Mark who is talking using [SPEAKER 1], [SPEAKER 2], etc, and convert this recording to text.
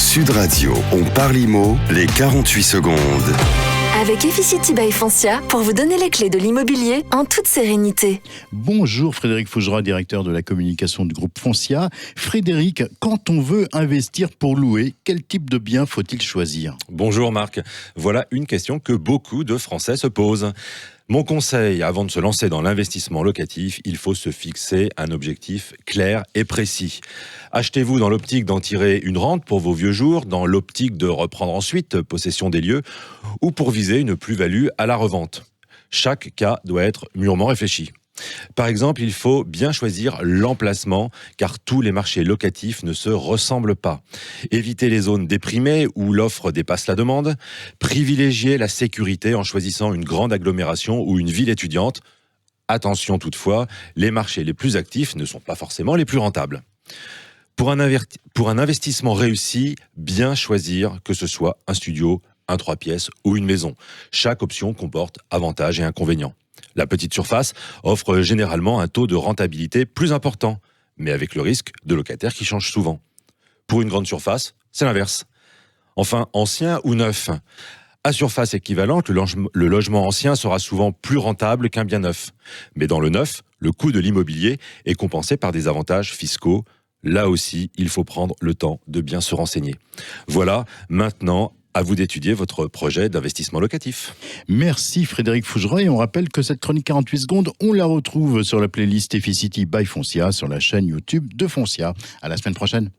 [SPEAKER 1] Sud Radio, on parle IMO, les 48 secondes.
[SPEAKER 2] Avec Efficity by Foncia, pour vous donner les clés de l'immobilier en toute sérénité.
[SPEAKER 3] Bonjour Frédéric Fougerat, directeur de la communication du groupe Foncia. Frédéric, quand on veut investir pour louer, quel type de bien faut-il choisir ?
[SPEAKER 4] Bonjour Marc, voilà une question que beaucoup de Français se posent. Mon conseil, avant de se lancer dans l'investissement locatif, il faut se fixer un objectif clair et précis. Achetez-vous dans l'optique d'en tirer une rente pour vos vieux jours, dans l'optique de reprendre ensuite possession des lieux, ou pour viser une plus-value à la revente. Chaque cas doit être mûrement réfléchi. Par exemple, il faut bien choisir l'emplacement, car tous les marchés locatifs ne se ressemblent pas. Évitez les zones déprimées où l'offre dépasse la demande. Privilégiez la sécurité en choisissant une grande agglomération ou une ville étudiante. Attention toutefois, les marchés les plus actifs ne sont pas forcément les plus rentables. Pour un investissement réussi, bien choisir que ce soit un studio, un 3 pièces ou une maison. Chaque option comporte avantages et inconvénients. La petite surface offre généralement un taux de rentabilité plus important, mais avec le risque de locataires qui changent souvent. Pour une grande surface, c'est l'inverse. Enfin, ancien ou neuf. À surface équivalente, le logement ancien sera souvent plus rentable qu'un bien neuf. Mais dans le neuf, le coût de l'immobilier est compensé par des avantages fiscaux. Là aussi, il faut prendre le temps de bien se renseigner. Voilà, maintenant, à vous d'étudier votre projet d'investissement locatif.
[SPEAKER 3] Merci Frédéric Fougerat, et on rappelle que cette chronique 48 secondes, on la retrouve sur la playlist Efficity by Foncia sur la chaîne YouTube de Foncia. À la semaine prochaine.